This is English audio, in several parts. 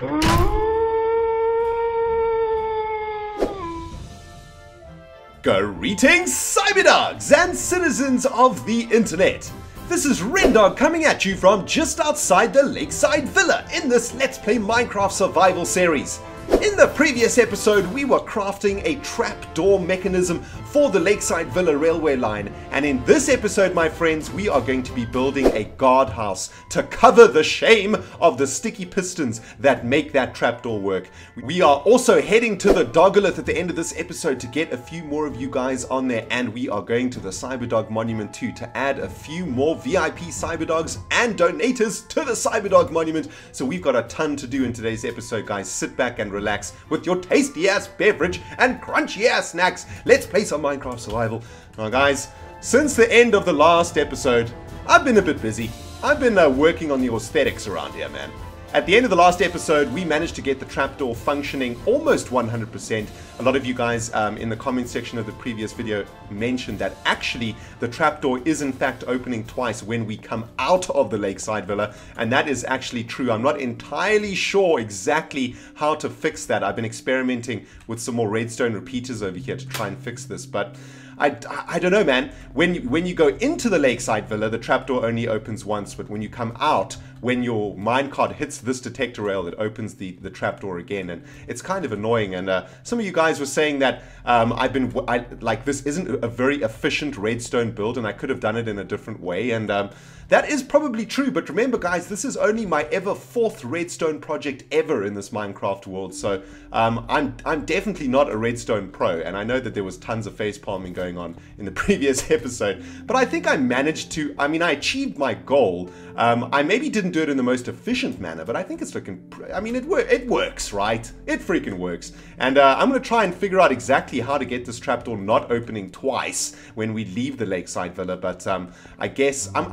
Greetings, cyberdogs and citizens of the internet. This is RENDOG coming at you from just outside the Lakeside Villa in this Let's Play Minecraft survival series. In the previous episode, we were crafting a trapdoor mechanism for the Lakeside Villa railway line, and in this episode, my friends, we are going to be building a guardhouse to cover the shame of the sticky pistons that make that trapdoor work. We are also heading to the Dogolith at the end of this episode to get a few more of you guys on there, and we are going to the Cyberdog Monument too to add a few more VIP Cyberdogs and donators to the Cyberdog Monument. So we've got a ton to do in today's episode, guys. Sit back and relax with your tasty ass beverage and crunchy ass snacks. Let's play some Minecraft survival. Now guys, since the end of the last episode, I've been a bit busy. I've been working on the aesthetics around here, man. At the end of the last episode, we managed to get the trapdoor functioning almost 100%. A lot of you guys in the comment section of the previous video mentioned that actually the trapdoor is in fact opening twice when we come out of the Lakeside Villa, and that is actually true. I'm not entirely sure exactly how to fix that. I've been experimenting with some more redstone repeaters over here to try and fix this, but I don't know, man. When you go into the Lakeside Villa, the trapdoor only opens once, but when you come out, when your minecart hits this detector rail, it opens the trapdoor again, and it's kind of annoying. And some of you guys were saying that this isn't a very efficient redstone build, and I could have done it in a different way, and that is probably true. But remember, guys, this is only my fourth redstone project ever in this Minecraft world, so I'm definitely not a redstone pro, and I know that there was tons of face palming going on in the previous episode, but I think I managed to, I achieved my goal. I maybe didn't do it in the most efficient manner, but I think it's looking, it works, right? It freaking works. And I'm going to try and figure out exactly how to get this trapdoor not opening twice when we leave the Lakeside Villa, but I guess I'm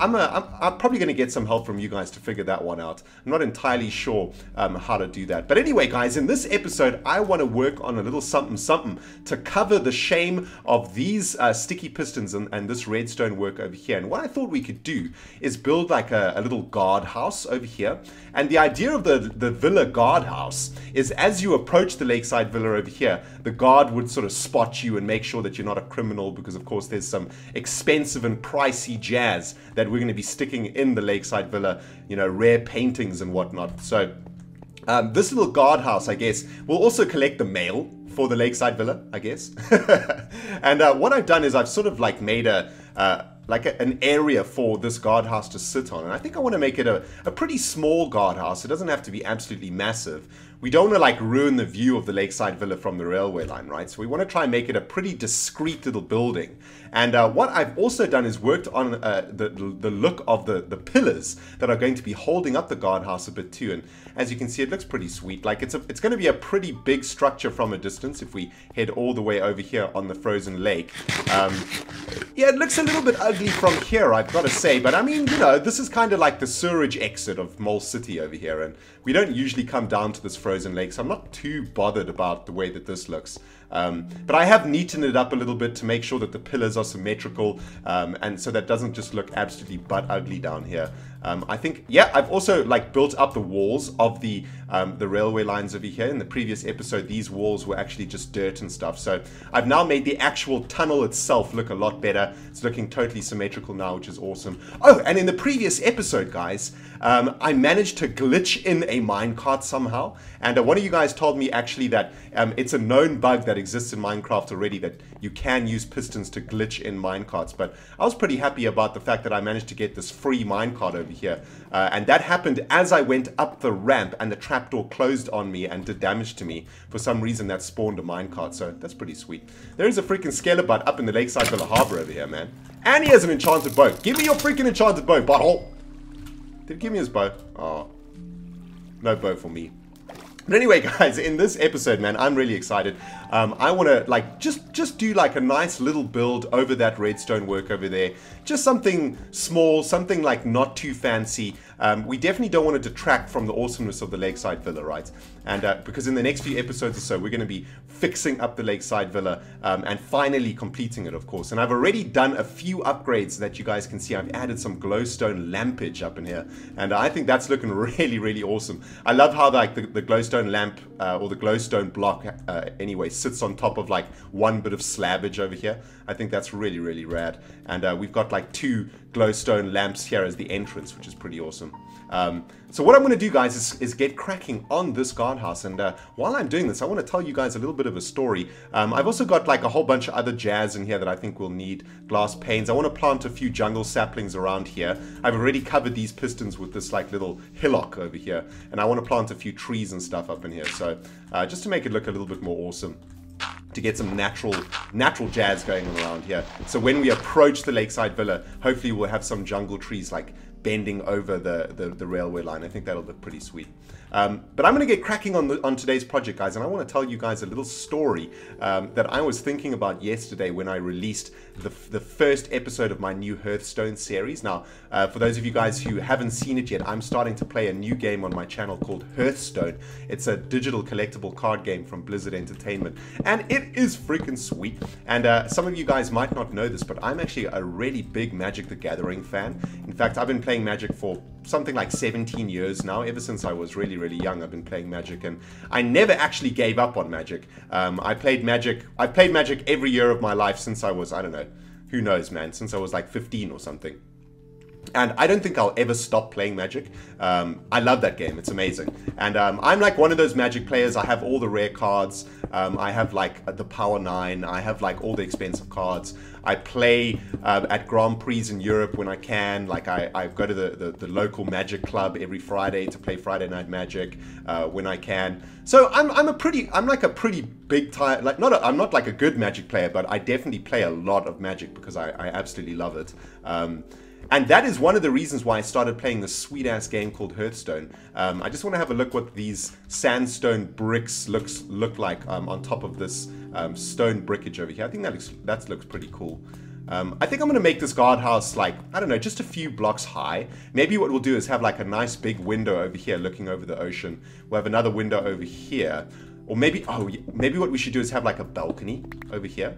probably going to get some help from you guys to figure that one out. I'm not entirely sure how to do that. But anyway, guys, in this episode, I want to work on a little something to cover the shame of these sticky pistons and this redstone work over here. And what I thought we could do is build like a little guardhouse over here. And the idea of the villa guardhouse is as you approach the Lakeside Villa over here, the guard would sort of spot you and make sure that you're not a criminal, because of course there's some expensive and pricey jazz that we're going to be sticking in the Lakeside Villa, you know, rare paintings and whatnot. So this little guardhouse, I guess, will also collect the mail for the Lakeside Villa, I guess. And what I've done is I've sort of like made an area for this guardhouse to sit on, and I think I want to make it a pretty small guardhouse. It doesn't have to be absolutely massive. We don't want to like ruin the view of the Lakeside Villa from the railway line, right? So we want to try and make it a pretty discreet little building. And what I've also done is worked on the look of the pillars that are going to be holding up the guardhouse a bit too. And as you can see, it looks pretty sweet. Like it's going to be a pretty big structure from a distance if we head all the way over here on the frozen lake. Yeah, it looks a little bit ugly from here, I've got to say. But I mean, you know, this is kind of like the sewerage exit of MOLECITY over here. And we don't usually come down to this frozen lake, so I'm not too bothered about the way that this looks. But I have neatened it up a little bit to make sure that the pillars are symmetrical, and so that doesn't just look absolutely butt ugly down here. I think, yeah, I've also like built up the walls of the railway lines over here. In the previous episode, these walls were actually just dirt and stuff. So I've now made the actual tunnel itself look a lot better. It's looking totally symmetrical now, which is awesome. Oh, and in the previous episode, guys, I managed to glitch in a minecart somehow. And one of you guys told me actually that it's a known bug that exists in Minecraft already, that you can use pistons to glitch in minecarts. But I was pretty happy about the fact that I managed to get this free minecart over here. And that happened as I went up the ramp and the trapdoor closed on me and did damage to me. For some reason that spawned a minecart, so that's pretty sweet. There is a freaking skelebutt up in the Lakeside Villa Harbor over here, man. And he has an enchanted bow. Give me your freaking enchanted bow, butthole. Did he give me his bow? Oh, no bow for me. But anyway, guys, in this episode, man, I'm really excited. I want to like just do like a nice little build over that redstone work over there. Just something small, something like not too fancy. we definitely don't want to detract from the awesomeness of the Lakeside Villa, right? And because in the next few episodes or so, we're going to be fixing up the Lakeside Villa and finally completing it, of course. And I've already done a few upgrades that you guys can see. I've added some glowstone lampage up in here, and I think that's looking really, really awesome. I love how like the glowstone lamp or the glowstone block anyway sits on top of like one bit of slabbage over here. I think that's really, really rad. And we've got like 2 glowstone lamps here as the entrance, which is pretty awesome. So what I'm going to do, guys, is get cracking on this guardhouse. And while I'm doing this, I want to tell you guys a little bit of a story. I've also got like a whole bunch of other jazz in here that I think will need glass panes. I want to plant a few jungle saplings around here. I've already covered these pistons with this like little hillock over here. And I want to plant a few trees and stuff up in here. So just to make it look a little bit more awesome, to get some natural jazz going on around here. So when we approach the Lakeside Villa, hopefully we'll have some jungle trees like bending over the railway line. I think that'll look pretty sweet. But I'm going to get cracking on today's project, guys, and I want to tell you guys a little story that I was thinking about yesterday when I released the first episode of my new Hearthstone series. Now, for those of you guys who haven't seen it yet, I'm starting to play a new game on my channel called Hearthstone. It's a digital collectible card game from Blizzard Entertainment, and it is freaking sweet. And some of you guys might not know this, but I'm actually a really big Magic the Gathering fan. In fact, I've been playing Magic for something like 17 years now. Ever since I was really young, I've been playing Magic, and I never actually gave up on Magic. I've played Magic every year of my life since I was, I don't know, who knows, man, since I was like 15 or something. And I don't think I'll ever stop playing Magic. I love that game. It's amazing. And I'm like one of those Magic players. I have all the rare cards. I have like the Power 9. I have like all the expensive cards. I play at Grand Prix in Europe when I can. Like I go to the local Magic club every Friday to play Friday Night Magic when I can. So I'm like a pretty big time. Like I'm not like a good Magic player, but I definitely play a lot of Magic because I absolutely love it. And that is one of the reasons why I started playing this sweet-ass game called Hearthstone. I just want to have a look what these sandstone bricks look like on top of this stone brickage over here. I think that looks pretty cool. I think I'm going to make this guardhouse like, I don't know, just a few blocks high. Maybe what we'll do is have like a nice big window over here looking over the ocean. We'll have another window over here. Or maybe what we should do is have like a balcony over here.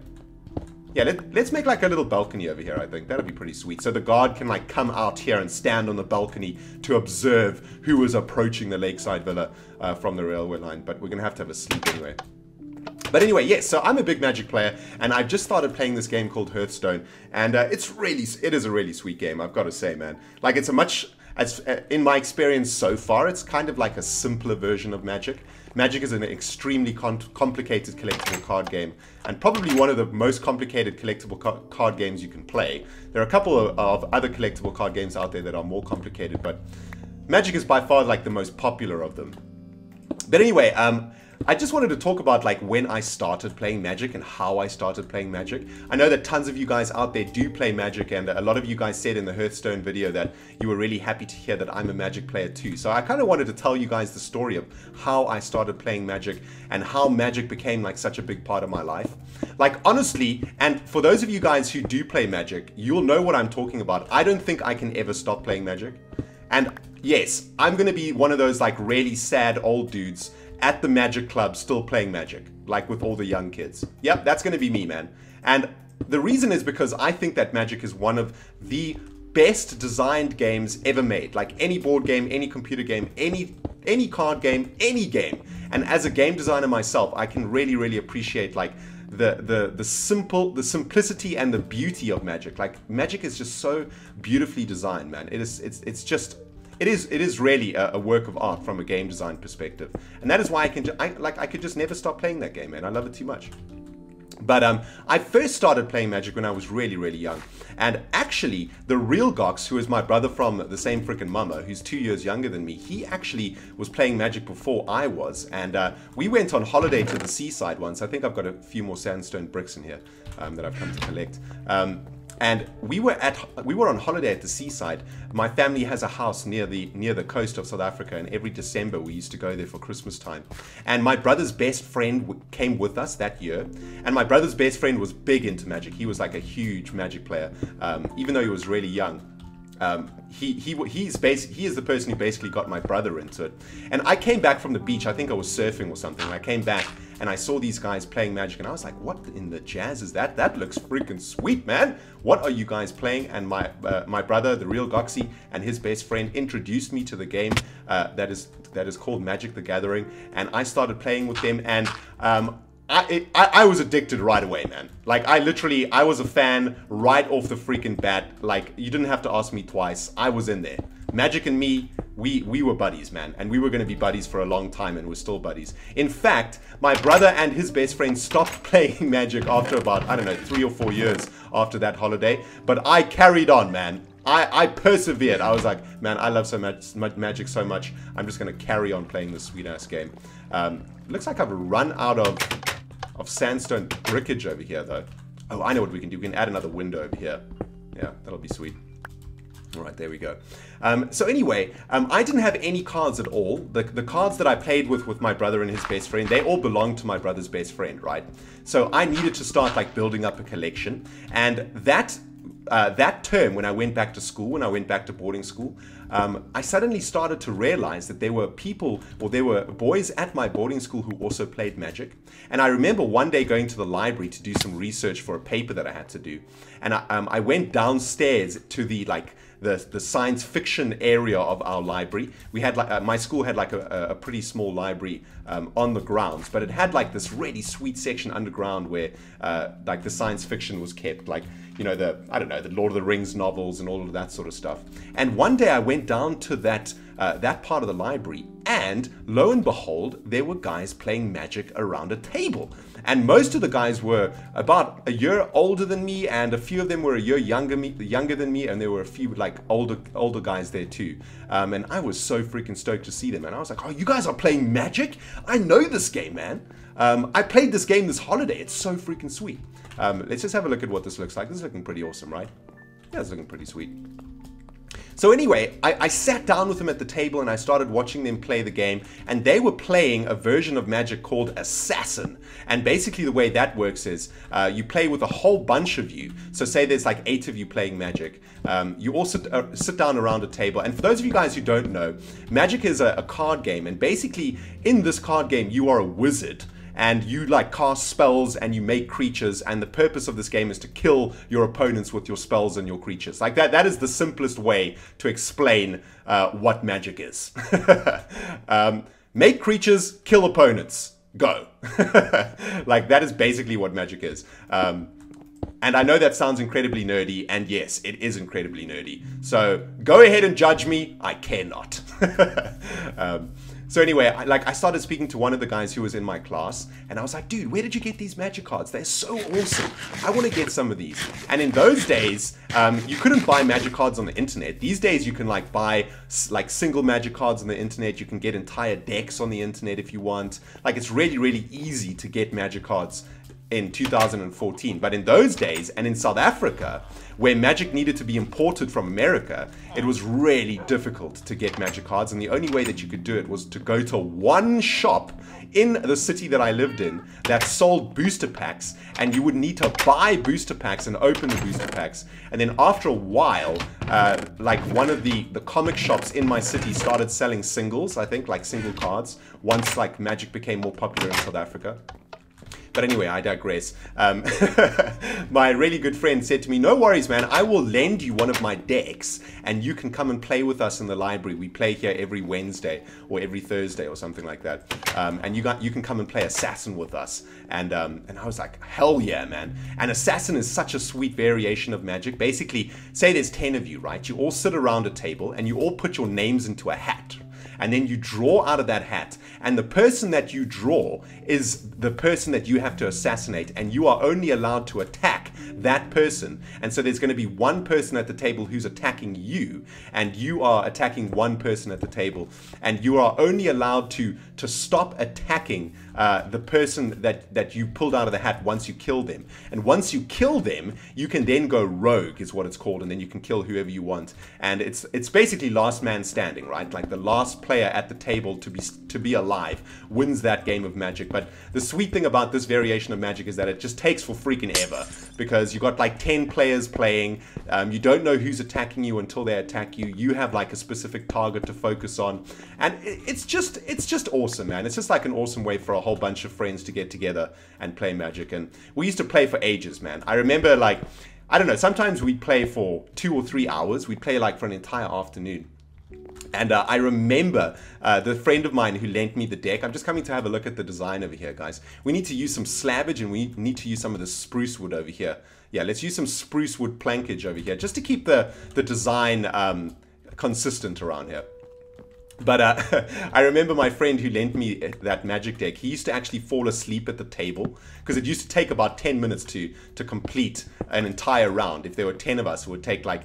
Yeah, let's make like a little balcony over here, I think. That'll be pretty sweet. So the guard can like come out here and stand on the balcony to observe who is approaching the Lakeside Villa from the railway line. But we're going to have a sleep anyway. But anyway, yes, so I'm a big Magic player, and I've just started playing this game called Hearthstone. And it is a really sweet game, I've got to say, man. Like, it's in my experience so far, it's kind of like a simpler version of Magic. Magic is an extremely complicated collectible card game, and probably one of the most complicated collectible card games you can play. There are a couple of other collectible card games out there that are more complicated, but Magic is by far like the most popular of them. But anyway, I just wanted to talk about like when I started playing Magic and how I started playing Magic. I know that tons of you guys out there do play Magic, and a lot of you guys said in the Hearthstone video that you were really happy to hear that I'm a Magic player too. So I kind of wanted to tell you guys the story of how I started playing Magic and how Magic became like such a big part of my life. Like honestly, and for those of you guys who do play Magic, you'll know what I'm talking about. I don't think I can ever stop playing Magic. And yes, I'm going to be one of those like really sad old dudes at the Magic Club still playing Magic, like with all the young kids. Yep, that's going to be me, man. And the reason is because I think that Magic is one of the best designed games ever made. Like any board game, any computer game, any card game, any game. And as a game designer myself, I can really appreciate like the simplicity and the beauty of Magic. Like Magic is just so beautifully designed, man. It is really a work of art from a game design perspective, and that is why I could just never stop playing that game, man. I love it too much. But I first started playing Magic when I was really young, and actually the real Gox, who is my brother from the same frickin' mama, who's 2 years younger than me, he actually was playing Magic before I was, and we went on holiday to the seaside once. I think I've got a few more sandstone bricks in here that I've come to collect. And we were on holiday at the seaside. My family has a house near the coast of South Africa, and every December we used to go there for Christmas time. And my brother's best friend came with us that year, and my brother's best friend was big into Magic. He was like a huge Magic player, even though he was really young. he is the person who basically got my brother into it. And I came back from the beach. I think I was surfing or something. And I came back and I saw these guys playing Magic, and I was like, "What in the jazz is that? That looks freaking sweet, man! What are you guys playing?" And my brother, the real Goxie, and his best friend introduced me to the game that is called Magic: The Gathering, and I started playing with them, and I was addicted right away, man. Like, I was a fan right off the freaking bat. Like, you didn't have to ask me twice. I was in there. Magic and me, we were buddies, man. And we were going to be buddies for a long time, and we're still buddies. In fact, my brother and his best friend stopped playing Magic after about, I don't know, 3 or 4 years after that holiday. But I carried on, man. I persevered. I was like, man, I love so much Magic so much. I'm just going to carry on playing this sweet-ass game. Looks like I've run out of sandstone brickage over here, though. Oh, I know what we can do. We can add another window over here. Yeah, that'll be sweet. All right, there we go. So anyway, I didn't have any cards at all. The cards that I played with my brother and his best friend, they all belonged to my brother's best friend, right? So I needed to start like building up a collection. And that term, when I went back to school, when I went back to boarding school, I suddenly started to realize that there were people, or there were boys at my boarding school who also played Magic. And I remember one day going to the library to do some research for a paper that I had to do. And I went downstairs to the science fiction area of our library. We had like my school had like a pretty small library on the grounds, but it had like this really sweet section underground where like the science fiction was kept, like, you know, the Lord of the Rings novels and all of that sort of stuff. And one day I went down to that part of the library, and lo and behold, there were guys playing Magic around a table. And most of the guys were about a year older than me, and a few of them were a year younger than me, and there were a few like older guys there too. And I was so freaking stoked to see them, and I was like, "Oh, you guys are playing Magic? I know this game, man. I played this game this holiday. It's so freaking sweet." Let's just have a look at what this looks like. This is looking pretty awesome, right? Yeah, it's looking pretty sweet. So anyway, I sat down with them at the table and I started watching them play the game, and they were playing a version of Magic called Assassin. And basically the way that works is you play with a whole bunch of you. So say there's like 8 of you playing Magic. You all sit down around a table. And for those of you guys who don't know, Magic is a card game, and basically in this card game you are a wizard. And you like cast spells and you make creatures, and the purpose of this game is to kill your opponents with your spells and your creatures. Like that is the simplest way to explain what Magic is. Make creatures, kill opponents, go. Like that is basically what Magic is. And I know that sounds incredibly nerdy, and yes, it is incredibly nerdy. So go ahead and judge me, I care not. So anyway, I started speaking to one of the guys who was in my class, and I was like, "Dude, where did you get these Magic cards? They're so awesome. I want to get some of these." And in those days, you couldn't buy Magic cards on the internet. These days, you can like buy like single Magic cards on the internet. You can get entire decks on the internet if you want. Like, it's really, really easy to get Magic cards in 2014. But in those days, and in South Africa, where Magic needed to be imported from America, it was really difficult to get Magic cards, and the only way that you could do it was to go to one shop in the city that I lived in that sold booster packs, and you would need to buy booster packs and open the booster packs. And then after a while, like one of the comic shops in my city started selling singles, I think, like single cards, once like Magic became more popular in South Africa. But anyway, I digress. My really good friend said to me, "No worries, man, I will lend you one of my decks and you can come and play with us in the library. We play here every Wednesday or every Thursday or something like that. And you can come and play Assassin with us." And I was like, hell yeah, man. And Assassin is such a sweet variation of Magic. Basically, say there's 10 of you, right? You all sit around a table and you all put your names into a hat. And then you draw out of that hat, and the person that you draw is the person that you have to assassinate, and you are only allowed to attack that person. And so there's going to be one person at the table who's attacking you, and you are attacking one person at the table, and you are only allowed to stop attacking the person that you pulled out of the hat once you kill them. And once you kill them, you can then go rogue, is what it's called, and then you can kill whoever you want. And it's basically last man standing, right? Like the last player at the table to be alive wins that game of Magic. But the sweet thing about this variation of Magic is that it just takes for freaking ever, because you got like 10 players playing. You don't know who's attacking you until they attack you. You have like a specific target to focus on, and it's just awesome, man. It's just like an awesome way for a whole bunch of friends to get together and play Magic. And we used to play for ages, man. I remember, like, I don't know, sometimes we'd play for 2 or 3 hours. We'd play like for an entire afternoon. And I remember the friend of mine who lent me the deck. I'm just coming to have a look at the design over here, guys. We need to use some slabbage, and we need to use some of the spruce wood over here. Yeah, let's use some spruce wood plankage over here, just to keep the design consistent around here. But I remember my friend who lent me that Magic deck, he used to actually fall asleep at the table, because it used to take about 10 minutes to complete an entire round. If there were 10 of us, it would take like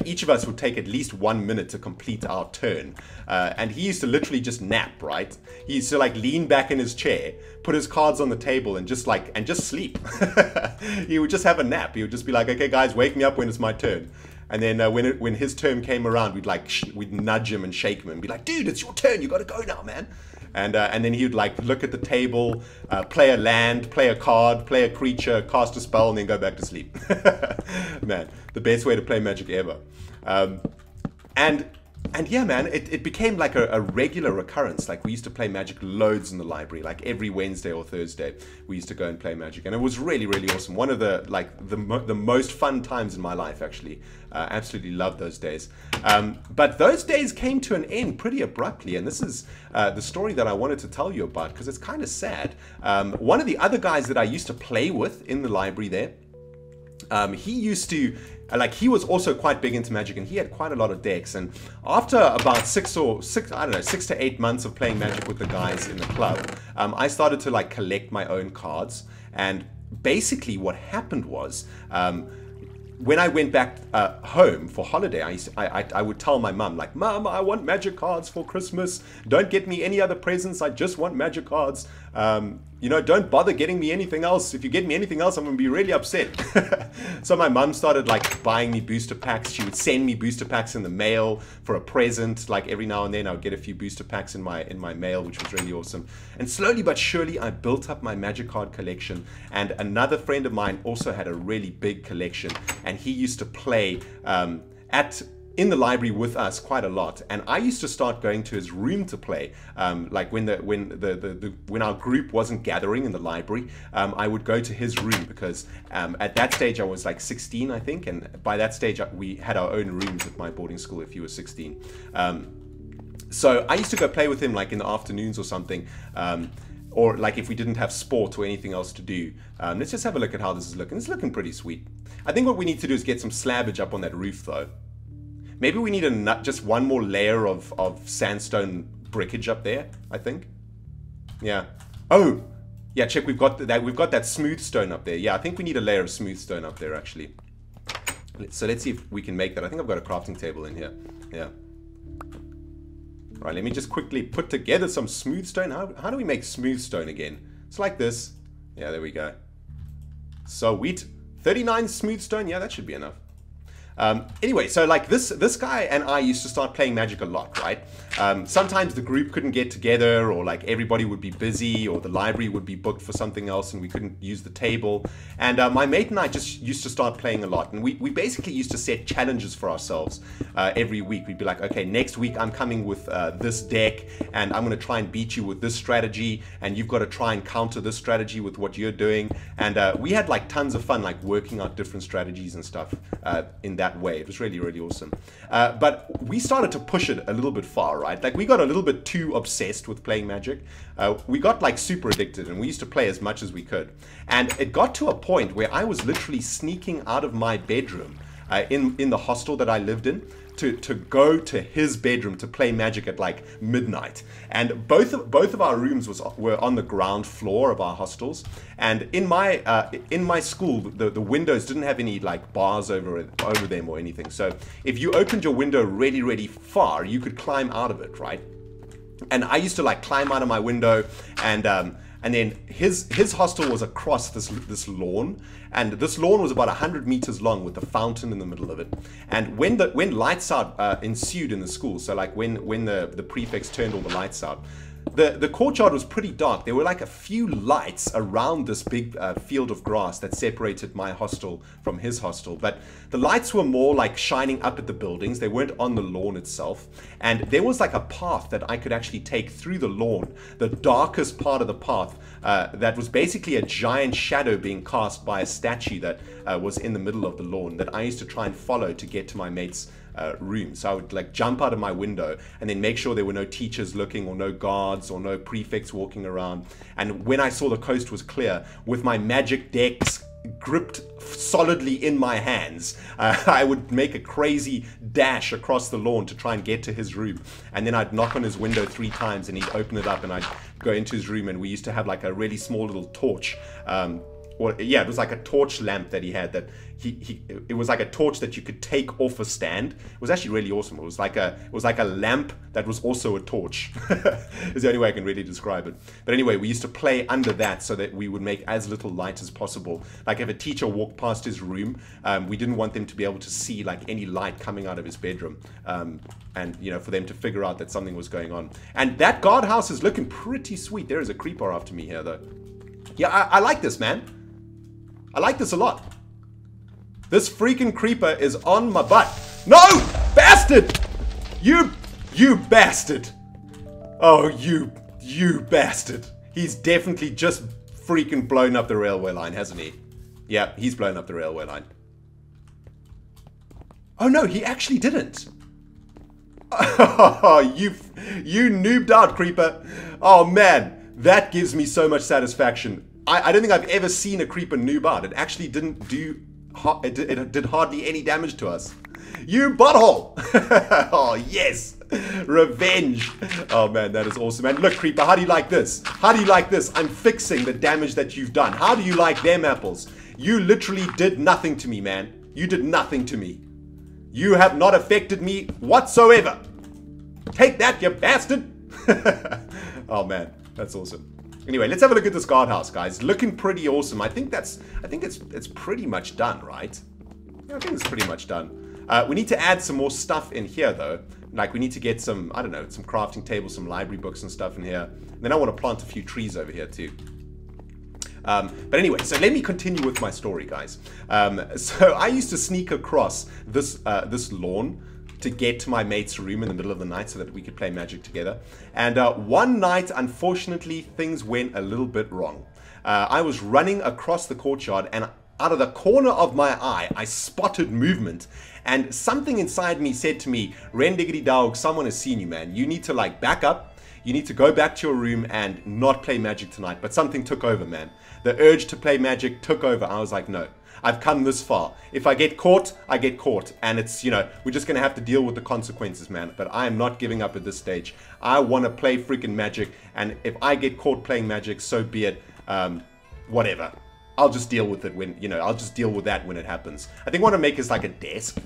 each of us would take at least 1 minute to complete our turn. And he used to literally just nap, right? He used to like lean back in his chair, put his cards on the table, and just sleep. He would just have a nap. He would just be like, okay guys, wake me up when it's my turn. And then when his turn came around, we'd nudge him and shake him and be like, dude, it's your turn, you gotta go now, man. And then he would like look at the table, play a land, play a card, play a creature, cast a spell, and then go back to sleep. Man, the best way to play Magic ever. And yeah, man, it became like a regular occurrence. Like, we used to play Magic loads in the library. Like every Wednesday or Thursday, we used to go and play Magic, and it was really, really awesome. One of the most fun times in my life, actually. Absolutely loved those days. But those days came to an end pretty abruptly, and this is the story that I wanted to tell you about, because it's kind of sad. One of the other guys that I used to play with in the library there, he used to, he was also quite big into Magic, and he had quite a lot of decks. And after about 6 to 8 months of playing Magic with the guys in the club, I started to like collect my own cards. And basically what happened was, when I went back home for holiday, I would tell my mum, like, Mum, I want Magic cards for Christmas. Don't get me any other presents. I just want Magic cards. You know, don't bother getting me anything else. If you get me anything else, I'm going to be really upset. So my mum started like buying me booster packs. She would send me booster packs in the mail for a present. Like every now and then I would get a few booster packs in my mail, which was really awesome. And slowly but surely I built up my Magic card collection. And another friend of mine also had a really big collection, and he used to play in the library with us quite a lot. And I used to start going to his room to play. Like when our group wasn't gathering in the library, I would go to his room, because at that stage I was like 16, I think, and by that stage we had our own rooms at my boarding school if you were 16. So I used to go play with him like in the afternoons or something, or like if we didn't have sport or anything else to do. Let's just have a look at how this is looking. It's looking pretty sweet. I think what we need to do is get some slabbage up on that roof though. Maybe we need just one more layer of sandstone brickage up there, I think. Yeah. Oh, yeah, check, we've got that smooth stone up there. Yeah, I think we need a layer of smooth stone up there, actually. So let's see if we can make that. I think I've got a crafting table in here. Yeah. All right, let me just quickly put together some smooth stone. How do we make smooth stone again? It's like this. Yeah, there we go. Sweet. 39 smooth stone. Yeah, that should be enough. Anyway, so like this guy and I used to start playing Magic a lot, right? Sometimes the group couldn't get together, or like everybody would be busy, or the library would be booked for something else and we couldn't use the table. And my mate and I just used to start playing a lot, and we basically used to set challenges for ourselves every week. We'd be like, okay, next week I'm coming with this deck, and I'm going to try and beat you with this strategy, and you've got to try and counter this strategy with what you're doing. And we had like tons of fun, like working out different strategies and stuff in that way. It was really, really awesome. But we started to push it a little bit far, right? Like we got a little bit too obsessed with playing Magic. We got like super addicted, and we used to play as much as we could. And it got to a point where I was literally sneaking out of my bedroom in the hostel that I lived in to go to his bedroom to play Magic at like midnight. And both of our rooms were on the ground floor of our hostels. And in my school, the windows didn't have any like bars over them or anything. So if you opened your window really, really far, you could climb out of it, right? And I used to like climb out of my window, and then his hostel was across this lawn, and this lawn was about 100 meters long with a fountain in the middle of it. And when lights out ensued in the school, so like when the prefects turned all the lights out, the courtyard was pretty dark. There were like a few lights around this big field of grass that separated my hostel from his hostel. But the lights were more like shining up at the buildings. They weren't on the lawn itself. And there was like a path that I could actually take through the lawn, the darkest part of the path, that was basically a giant shadow being cast by a statue that was in the middle of the lawn that I used to try and follow to get to my mate's room. So I would like jump out of my window and then make sure there were no teachers looking or no guards or no prefects walking around. And when I saw the coast was clear, with my magic decks gripped solidly in my hands, I would make a crazy dash across the lawn to try and get to his room. And then I'd knock on his window 3 times and he'd open it up and I'd go into his room, and we used to have like a really small little torch. Yeah, it was like a torch lamp that he had that it was like a torch that you could take off a stand. It was actually really awesome. It was like a lamp that was also a torch. Is the only way I can really describe it. But anyway, we used to play under that so that we would make as little light as possible. Like if a teacher walked past his room, we didn't want them to be able to see like any light coming out of his bedroom, and you know, for them to figure out that something was going on. And that guardhouse is looking pretty sweet. There is a creeper after me here though. Yeah, I like this, man. I like this a lot. This freaking creeper is on my butt. No! Bastard! You bastard! Oh, you bastard. He's definitely just freaking blown up the railway line, hasn't he? Yeah, he's blown up the railway line. Oh no, he actually didn't. Oh, you noobed out, creeper. Oh man, that gives me so much satisfaction. I don't think I've ever seen a creeper noob out. It actually didn't do... It did hardly any damage to us. You butthole! Oh, yes! Revenge! Oh, man, that is awesome. And look, creeper, how do you like this? How do you like this? I'm fixing the damage that you've done. How do you like them apples? You literally did nothing to me, man. You did nothing to me. You have not affected me whatsoever. Take that, you bastard! Oh, man, that's awesome. Anyway, let's have a look at this guardhouse, guys. Looking pretty awesome. I think it's pretty much done, right? Yeah, I think it's pretty much done. We need to add some more stuff in here, though. Like, we need to get some, I don't know, some crafting tables, some library books and stuff in here. And then I want to plant a few trees over here, too. But anyway, so let me continue with my story, guys. So I used to sneak across this lawn to get to my mate's room in the middle of the night so that we could play Magic together. And one night, unfortunately, things went a little bit wrong. I was running across the courtyard, and out of the corner of my eye, I spotted movement. And something inside me said to me, "Rendiggity someone has seen you, man. You need to like back up. You need to go back to your room and not play Magic tonight." But something took over, man. The urge to play Magic took over. I was like, no. I've come this far. If I get caught, I get caught. And it's, you know, we're just going to have to deal with the consequences, man. But I am not giving up at this stage. I want to play freaking Magic. And if I get caught playing Magic, so be it. Whatever. I'll just deal with it when, you know, I'll just deal with that when it happens. I think what I want to make is like a desk.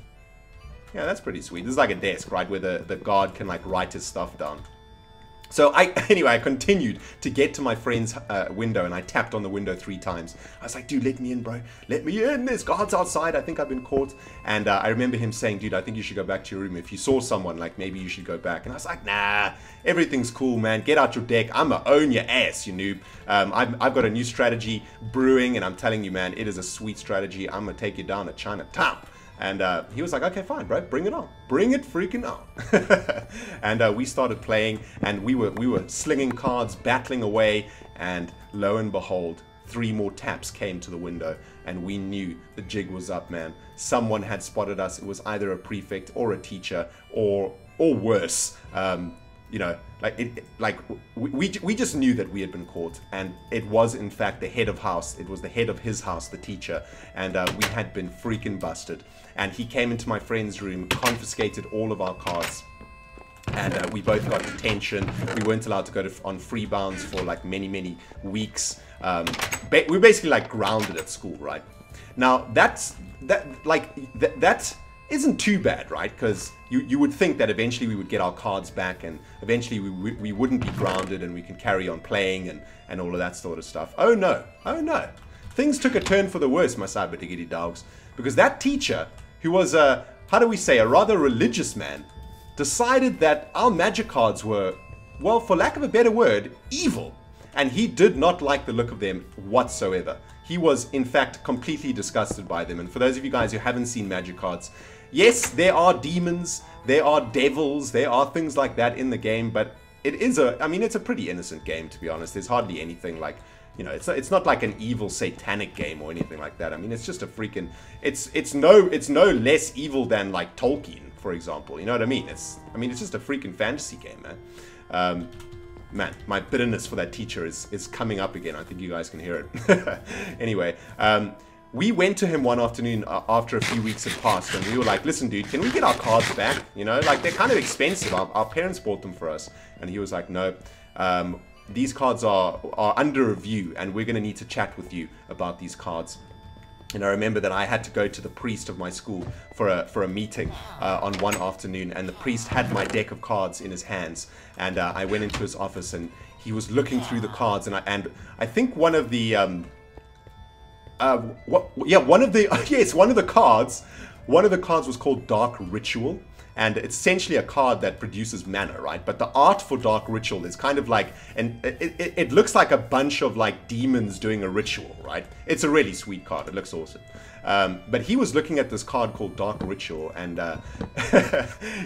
Yeah, that's pretty sweet. This is like a desk, right? Where the guard can like write his stuff down. So anyway, I continued to get to my friend's window, and I tapped on the window 3 times. I was like, "Dude, let me in, bro. Let me in. There's guards outside. I think I've been caught." And I remember him saying, "Dude, I think you should go back to your room. If you saw someone, like maybe you should go back." And I was like, "Nah, everything's cool, man. Get out your deck. I'ma own your ass, you noob. I've got a new strategy brewing, and I'm telling you, man, it is a sweet strategy. I'm gonna take you down to Chinatown." And he was like, "Okay, fine, bro, bring it on. Bring it freaking on." And we started playing, and we were slinging cards, battling away, and lo and behold, 3 more taps came to the window, and we knew the jig was up, man. Someone had spotted us. It was either a prefect or a teacher, or worse. You know, we just knew that we had been caught, and it was in fact the head of house. It was the head of his house, the teacher, and we had been freaking busted. And he came into my friend's room, confiscated all of our cards, and we both got detention. We weren't allowed to go on free bounds for like many weeks. We were basically like grounded at school, right? Now that isn't too bad, right? Because you would think that eventually we would get our cards back, and eventually we wouldn't be grounded, and we can carry on playing and all of that sort of stuff. Oh no, things took a turn for the worse, my cyber diggity dogs, because that teacher, who was how do we say, a rather religious man, decided that our magic cards were well, for lack of a better word, evil. And he did not like the look of them whatsoever. He was, in fact, completely disgusted by them. And for those of you guys who haven't seen Magic cards, yes, there are demons, there are devils, there are things like that in the game, but it is I mean, it's a pretty innocent game, to be honest. There's hardly anything like, you know, it's not like an evil satanic game or anything like that. I mean, it's just a freaking, it's no less evil than like Tolkien, for example. You know what I mean? It's just a freaking fantasy game, man. Man, my bitterness for that teacher is coming up again. I think you guys can hear it. Anyway, we went to him one afternoon after a few weeks had passed, and we were like, listen, dude, can we get our cards back? You know, like, they're kind of expensive. Our parents bought them for us. And he was like, no, these cards are under review, and we're going to need to chat with you about these cards. And I remember that I had to go to the priest of my school for a meeting on one afternoon, and the priest had my deck of cards in his hands, and I went into his office, and he was looking through the cards, and I think one of the one of the cards was called Dark Ritual. And it's essentially a card that produces mana, right? But the art for Dark Ritual is kind of like, it looks like a bunch of like demons doing a ritual, right? It's a really sweet card. It looks awesome. But he was looking at this card called Dark Ritual, and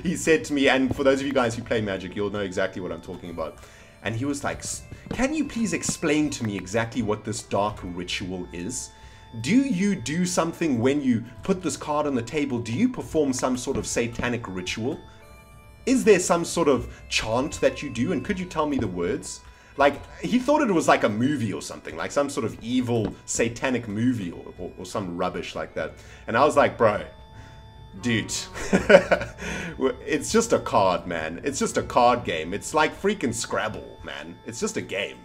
he said to me, and for those of you guys who play Magic, you'll know exactly what I'm talking about. And he was like, can you please explain to me exactly what this Dark Ritual is? Do you do something when you put this card on the table? Do you perform some sort of satanic ritual? Is there some sort of chant that you do? And could you tell me the words? Like, he thought it was like a movie or something, like some sort of evil satanic movie or some rubbish like that. And I was like, bro, dude, it's just a card, man. It's just a card game. It's like freaking Scrabble, man. It's just a game.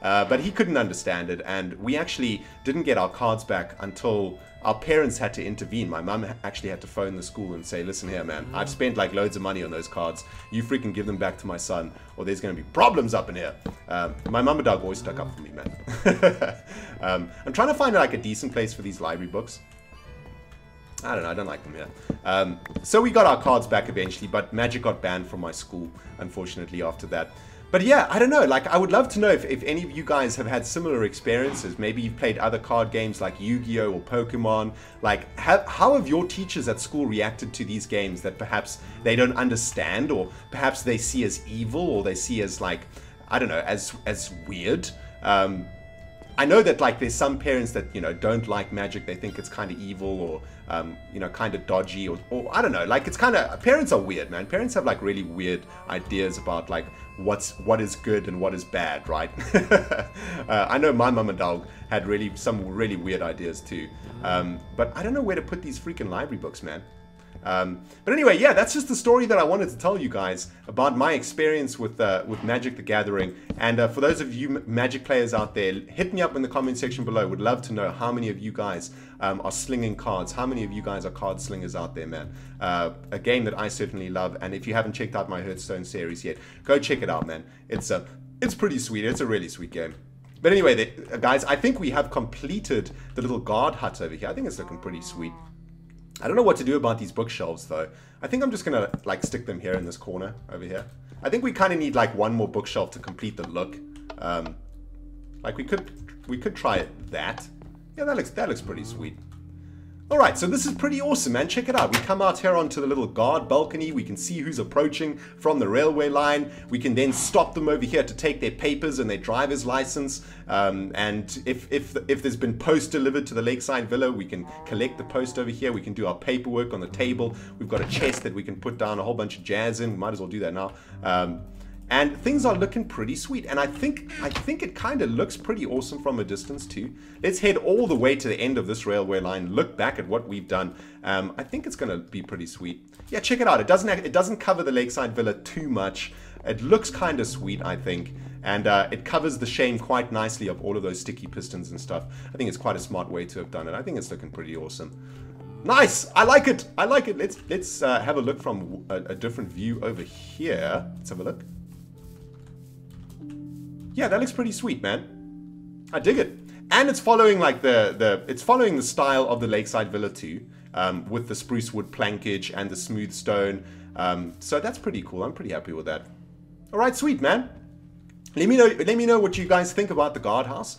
But he couldn't understand it, and we actually didn't get our cards back until our parents had to intervene. My mum actually had to phone the school and say, listen here, man, I've spent like loads of money on those cards. You freaking give them back to my son, or there's going to be problems up in here. My MUDDOG always stuck up for me, man. I'm trying to find like a decent place for these library books. I don't know, I don't like them here. So we got our cards back eventually, but Magic got banned from my school, unfortunately, after that. But yeah, I don't know, like, I would love to know if any of you guys have had similar experiences. Maybe you've played other card games like Yu-Gi-Oh! Or Pokemon. Like, how have your teachers at school reacted to these games that perhaps they don't understand, or perhaps they see as evil, or they see as, like, I don't know, as weird? I know that, like, there's some parents that, you know, don't like Magic. They think it's kind of evil, or, you know, kind of dodgy, or I don't know. Like, it's kind of, parents are weird, man. Parents have, like, really weird ideas about, like, what is good and what is bad, right? I know my mum and dad had some really weird ideas too. But I don't know where to put these freaking library books, man. But anyway, yeah, that's just the story that I wanted to tell you guys about my experience with Magic the Gathering. And for those of you Magic players out there, hit me up in the comment section below. Would love to know how many of you guys are slinging cards. How many of you guys are card slingers out there, man? A game that I certainly love. And if you haven't checked out my Hearthstone series yet, go check it out, man. It's pretty sweet. It's a really sweet game. But anyway, guys, I think we have completed the little guard hut over here. I think it's looking pretty sweet. I don't know what to do about these bookshelves, though. I think I'm just gonna, like, stick them here in this corner over here. I think we kind of need, like, one more bookshelf to complete the look. Like, we could try that. Yeah, that looks pretty sweet. Alright, so this is pretty awesome, man. Check it out. We come out here onto the little guard balcony. We can see who's approaching from the railway line. We can then stop them over here to take their papers and their driver's license. And if there's been post delivered to the Lakeside Villa, we can collect the post over here. We can do our paperwork on the table. We've got a chest that we can put down a whole bunch of jazz in. We might as well do that now. And things are looking pretty sweet, and I think it kind of looks pretty awesome from a distance too. Let's head all the way to the end of this railway line, look back at what we've done. I think it's gonna be pretty sweet. Yeah, check it out. It doesn't cover the Lakeside Villa too much. It looks kind of sweet, I think, and it covers the shame quite nicely of all of those sticky pistons and stuff. I think it's quite a smart way to have done it. I think it's looking pretty awesome. Nice! I like it! I like it! Let's have a look from a different view over here. Let's have a look. Yeah, that looks pretty sweet, man. I dig it. And it's following like it's following the style of the Lakeside Villa too, with the spruce wood plankage and the smooth stone. So that's pretty cool. I'm pretty happy with that. All right, sweet, man. Let me know what you guys think about the guardhouse.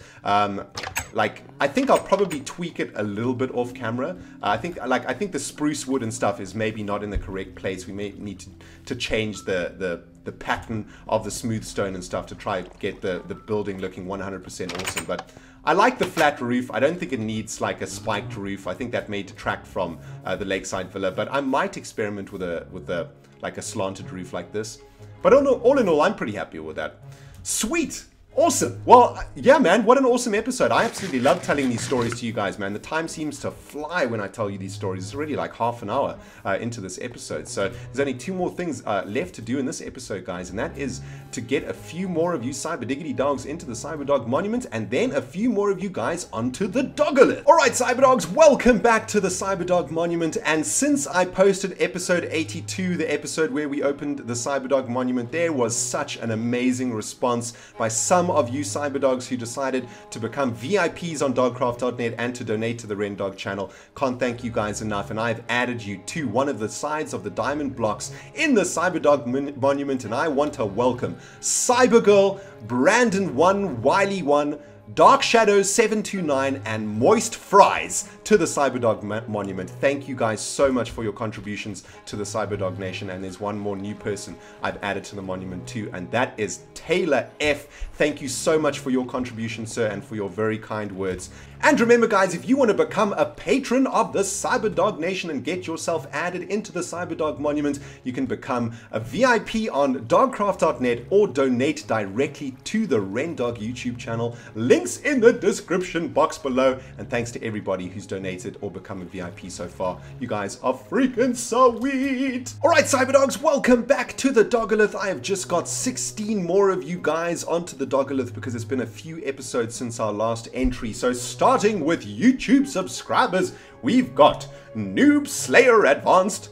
Like, I think I'll probably tweak it a little bit off camera. I think the spruce wood and stuff is maybe not in the correct place. We may need to change the pattern of the smooth stone and stuff to try get the building looking 100% awesome. But I like the flat roof. I don't think it needs like a spiked roof. I think that may detract from the lakeside villa. But I might experiment with a like a slanted roof like this. But all in all, I'm pretty happy with that. Sweet. Awesome. Well, yeah, man, what an awesome episode. I absolutely love telling these stories to you guys, man. The time seems to fly when I tell you these stories. It's already like half an hour into this episode. So there's only 2 more things left to do in this episode, guys, and that is to get a few more of you Cyber Diggity Dogs into the CyberDog Monument, and then a few more of you guys onto the Dogolith. All right, CyberDogs, welcome back to the CyberDog Monument. And since I posted episode 82, the episode where we opened the CyberDog Monument, there was such an amazing response by some of you CyberDogs who decided to become VIPs on dogcraft.net and to donate to the RENDOG channel. Can't thank you guys enough, and I've added you to one of the sides of the diamond blocks in the CyberDog Monument, and I want to welcome Cybergirl, Brandon1, Wiley1, Dark Shadows 729 and Moist Fries to the CyberDog Monument. Thank you guys so much for your contributions to the CyberDog Nation, and there's one more new person I've added to the monument too, and that is Taylor F. Thank you so much for your contribution, sir, and for your very kind words. And remember, guys, if you want to become a patron of the CyberDog Nation and get yourself added into the CyberDog Monument, you can become a VIP on dogcraft.net or donate directly to the RENDOG YouTube channel. Links in the description box below. And thanks to everybody who's donated or become a VIP so far. You guys are freaking sweet. All right, CyberDogs, welcome back to the Dogolith. I have just got 16 more of you guys onto the Dogolith because it's been a few episodes since our last entry. So starting with YouTube subscribers, we've got Noob Slayer Advanced,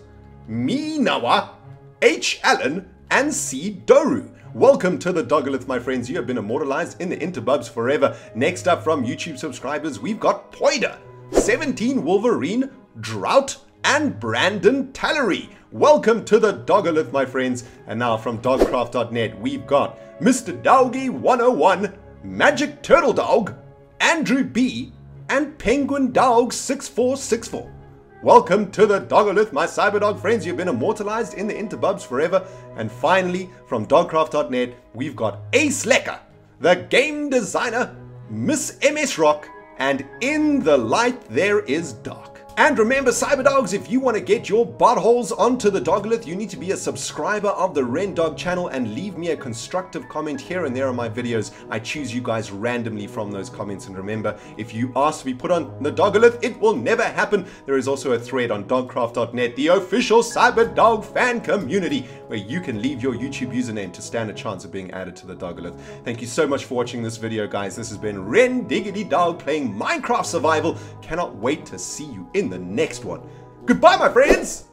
Me Noah, H Allen, and C Doru. Welcome to the Dogolith, my friends. You have been immortalized in the interbubs forever. Next up from YouTube subscribers, we've got Poida, 17 Wolverine, Drought, and Brandon Tallery. Welcome to the Dogolith, my friends. And now from dogcraft.net, we've got Mr. Doggy 101, Magic Turtle Dog, Andrew B, and Penguin Dog 6464. Welcome to the Dogolith, my CyberDog friends. You've been immortalized in the interbubs forever. And finally, from dogcraft.net, we've got Ace Lecker, the game designer, Miss MS Rock, and In the Light There Is Dark. And remember, CyberDogs, if you want to get your buttholes onto the Dogolith, you need to be a subscriber of the RENDOG channel and leave me a constructive comment here and there on my videos. I choose you guys randomly from those comments. And remember, if you ask to be put on the Dogolith, it will never happen. There is also a thread on dogcraft.net, the official CyberDog fan community, where you can leave your YouTube username to stand a chance of being added to the Dogolith. Thank you so much for watching this video, guys. This has been RenDiggity playing Minecraft Survival. Cannot wait to see you in the next one. Goodbye, my friends!